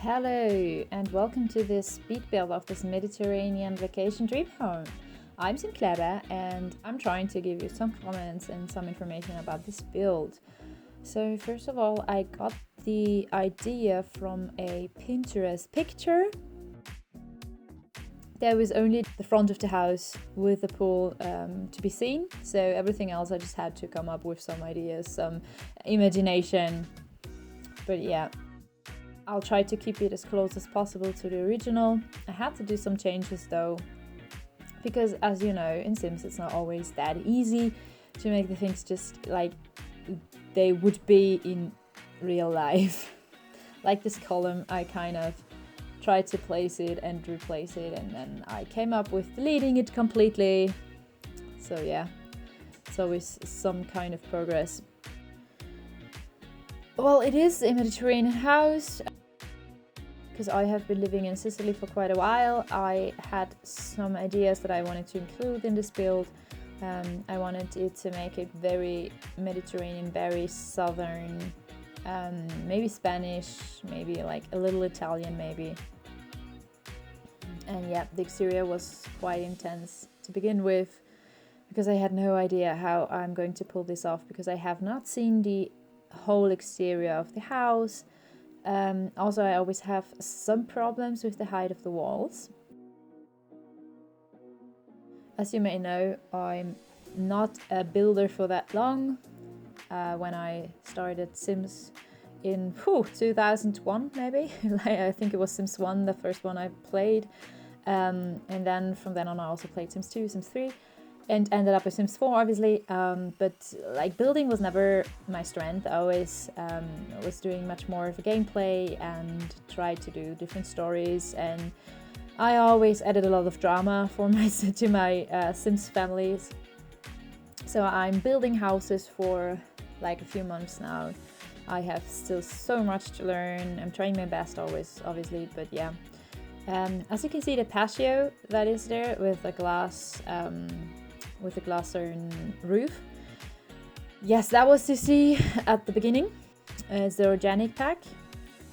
Hello and welcome to this speed build of this Mediterranean vacation dream home. I'm simclairbear and I'm trying to give you some comments and some information about this build. So first of all, I got the idea from a Pinterest picture. There was only the front of the house with the pool to be seen, so everything else I just had to come up with some ideas, some imagination. But yeah, I'll try to keep it as close as possible to the original. I had to do some changes though, because as you know, in Sims it's not always that easy to make the things just like they would be in real life. Like this column, I kind of tried to place it and replace it, and then I came up with deleting it completely. So yeah, it's always some kind of progress. Well, it is a Mediterranean house. Because I have been living in Sicily for quite a while, I had some ideas that I wanted to include in this build. I wanted it to make it very Mediterranean, very southern, maybe Spanish, maybe like a little Italian maybe. And yeah, the exterior was quite intense to begin with, because I had no idea how I'm going to pull this off, because I have not seen the whole exterior of the house. Also, I always have some problems with the height of the walls. As you may know, I'm not a builder for that long. When I started Sims in 2001 maybe, I think it was Sims 1, the first one I played. And then from then on I also played Sims 2, Sims 3. And ended up with Sims 4 obviously, but like building was never my strength. I always was doing much more of a gameplay and tried to do different stories, and I always added a lot of drama for to my Sims families. So I'm building houses for like a few months now. I have still so much to learn. I'm trying my best always, obviously, but yeah. As you can see, the patio that is there with a glass with a glass roof. Yes, that was to see at the beginning. It's the organic pack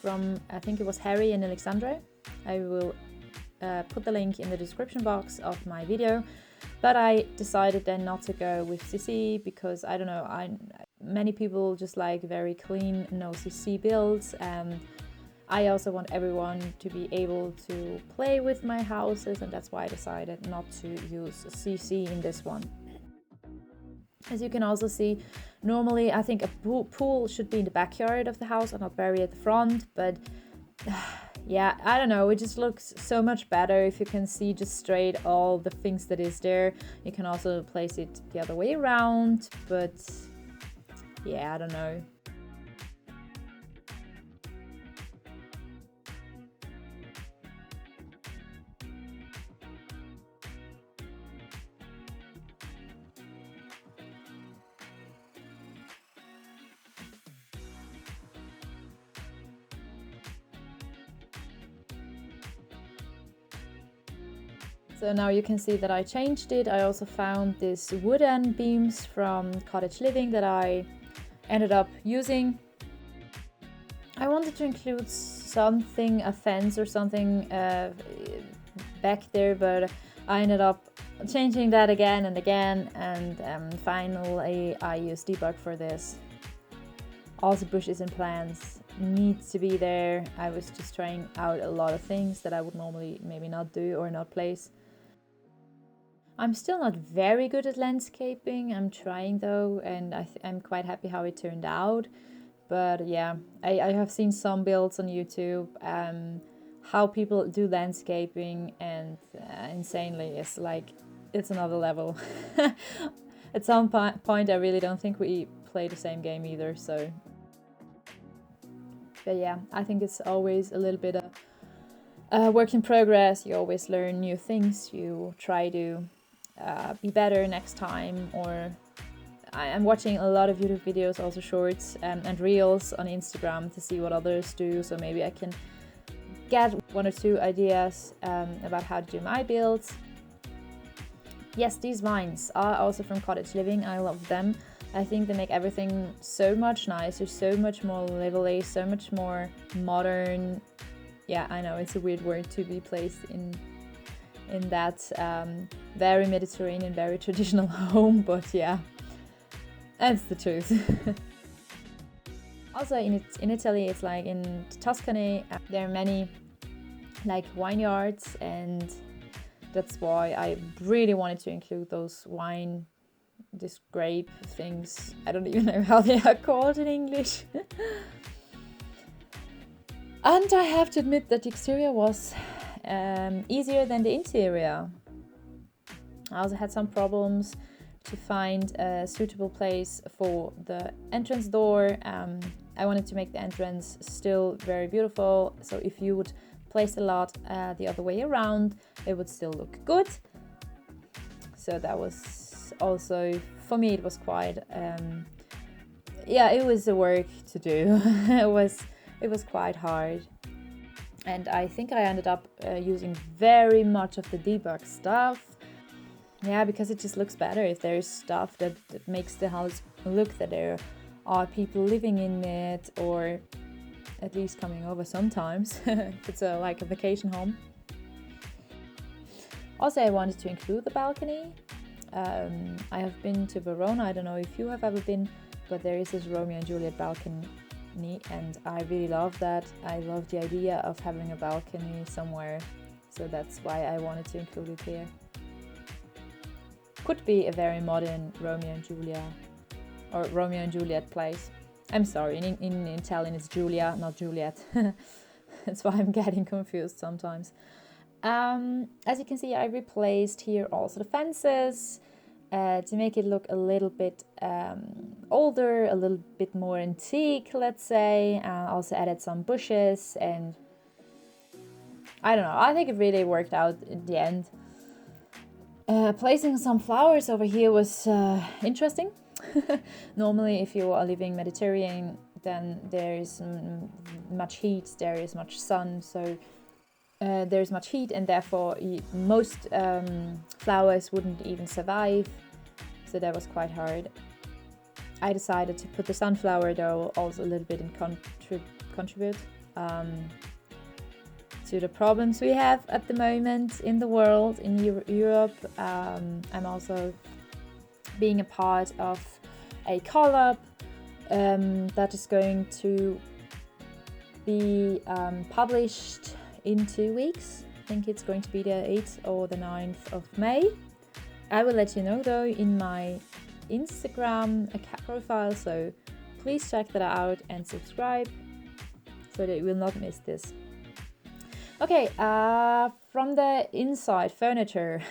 from, I think it was Harry and Alexandra. I will put the link in the description box of my video. But I decided then not to go with CC because I don't know, many people just like very clean, no CC builds. I also want everyone to be able to play with my houses, and that's why I decided not to use CC in this one. As you can also see, normally I think a pool should be in the backyard of the house and not buried at the front, but yeah, I don't know, it just looks so much better if you can see just straight all the things that is there. You can also place it the other way around, but yeah, I don't know. So now you can see that I changed it. I also found these wooden beams from Cottage Living that I ended up using. I wanted to include something, a fence or something back there, but I ended up changing that again and again, and finally I used debug for this. Also bushes and plants needs to be there. I was just trying out a lot of things that I would normally maybe not do or not place. I'm still not very good at landscaping. I'm trying though, and I'm quite happy how it turned out. But yeah, I have seen some builds on YouTube, how people do landscaping, and insanely, it's another level. At some point, I really don't think we play the same game either. So, but yeah, I think it's always a little bit of work in progress. You always learn new things. You try to be better next time. Or I'm watching a lot of YouTube videos, also shorts and reels on Instagram to see what others do. So maybe I can get one or two ideas about how to do my builds. Yes, these vines are also from Cottage Living. I love them. I think they make everything so much nicer, so much more lively, so much more modern. yeah, I know it's a weird word to be placed in that very Mediterranean, very traditional home, but yeah, that's the truth. Also in Italy, it's like in Tuscany, there are many like vineyards, and that's why I really wanted to include those this grape things. I don't even know how they are called in English. And I have to admit that the exterior was easier than the interior. I also had some problems to find a suitable place for the entrance door. I wanted to make the entrance still very beautiful, so if you would place the lot the other way around, it would still look good. So that was also, for me, it was quite, yeah, it was a work to do. It was quite hard. And I think I ended up using very much of the debug stuff. Yeah, because it just looks better if there's stuff that makes the house look that there are people living in it, or at least coming over sometimes if it's like a vacation home. Also, I wanted to include the balcony. I have been to Verona. I don't know if you have ever been, but there is this Romeo and Juliet balcony, and I really love that. I love the idea of having a balcony somewhere, so that's why I wanted to include it here. Could be a very modern Romeo and Julia or Romeo and Juliet place. I'm sorry, in Italian it's Julia, not Juliet. That's why I'm getting confused sometimes. As you can see, I replaced here also the fences to make it look a little bit older, a little bit more antique, let's say. Also added some bushes, and I don't know, I think it really worked out in the end. Placing some flowers over here was interesting. Normally, if you are living Mediterranean, then there is much heat, there is much sun, so there's much heat, and therefore most flowers wouldn't even survive, so that was quite hard. I decided to put the sunflower though also a little bit in contribute to the problems we have at the moment in the world, in Europe. I'm also being a part of a collab that is going to be published in 2 weeks. I think it's going to be the 8th or the 9th of May. I will let you know though in my Instagram account profile, so please check that out and subscribe so that you will not miss this. Okay, from the inside furniture.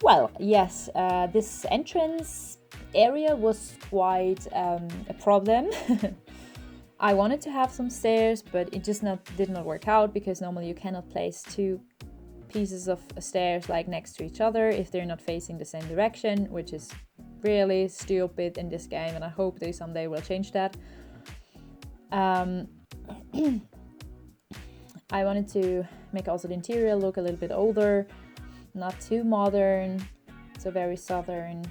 Well, yes, this entrance area was quite a problem. I wanted to have some stairs, but it just did not work out, because normally you cannot place two pieces of stairs like next to each other if they're not facing the same direction, which is really stupid in this game, and I hope they someday will change that. I wanted to make also the interior look a little bit older, not too modern, so very southern.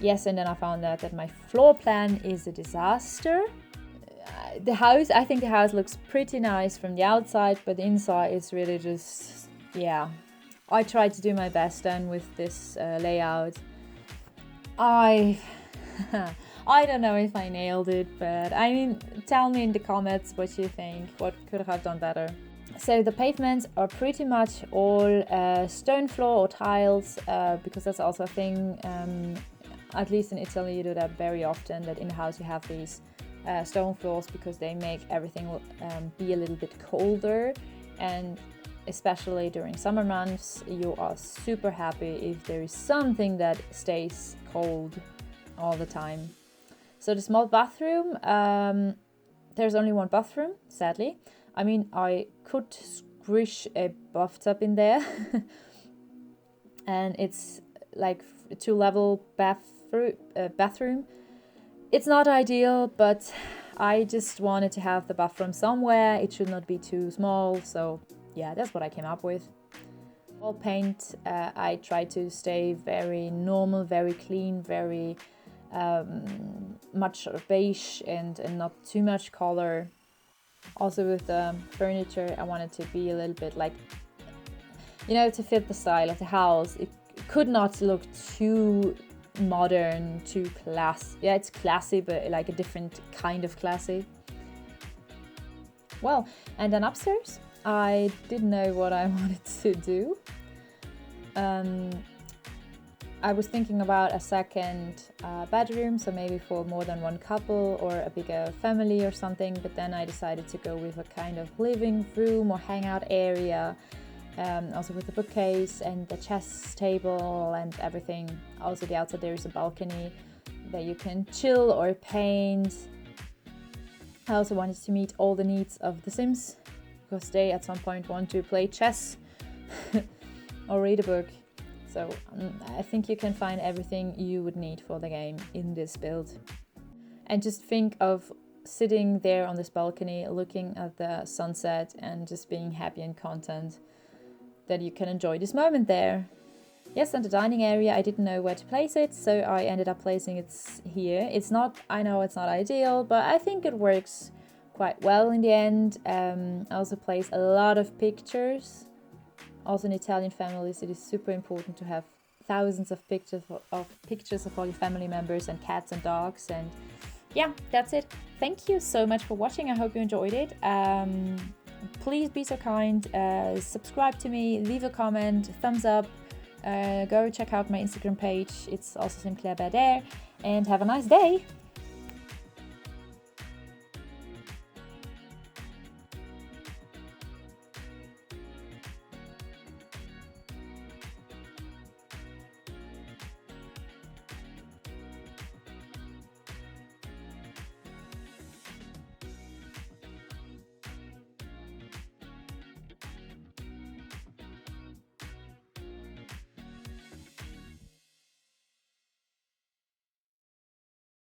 Yes, and then I found out that my floor plan is a disaster. I think the house looks pretty nice from the outside, but the inside is really just, yeah. I tried to do my best then with this layout. I don't know if I nailed it, but I mean, tell me in the comments what you think, what could I have done better. So the pavements are pretty much all stone floor or tiles, because that's also a thing, at least in Italy you do that very often, that in the house you have these stone floors, because they make everything be a little bit colder, and especially during summer months you are super happy if there is something that stays cold all the time. So the small bathroom, there's only one bathroom, sadly. I mean, I could squish a bathtub in there and it's like a 2-level bathroom. It's not ideal, but I just wanted to have the bathroom somewhere. It should not be too small, so yeah, that's what I came up with. Wall paint, I tried to stay very normal, very clean, very much beige and not too much color. Also with the furniture, I wanted to be a little bit like, you know, to fit the style of the house. It could not look too modern, too class. Yeah, it's classy, but like a different kind of classy. Well, and then upstairs, I didn't know what I wanted to do. I was thinking about a second bedroom, so maybe for more than one couple or a bigger family or something, but then I decided to go with a kind of living room or hangout area, also with the bookcase and the chess table and everything. Also the outside there is a balcony that you can chill or paint. I also wanted to meet all the needs of the Sims, because they at some point want to play chess or read a book. So I think you can find everything you would need for the game in this build. And just think of sitting there on this balcony, looking at the sunset and just being happy and content that you can enjoy this moment there. Yes, and the dining area, I didn't know where to place it, so I ended up placing it here. I know it's not ideal, but I think it works quite well in the end. I also placed a lot of pictures. Also in Italian families, it is super important to have thousands of pictures of all your family members and cats and dogs. And yeah, that's it. Thank you so much for watching. I hope you enjoyed it. Please be so kind, subscribe to me, leave a comment, thumbs up, go check out my Instagram page. It's also simclairbear there, and have a nice day.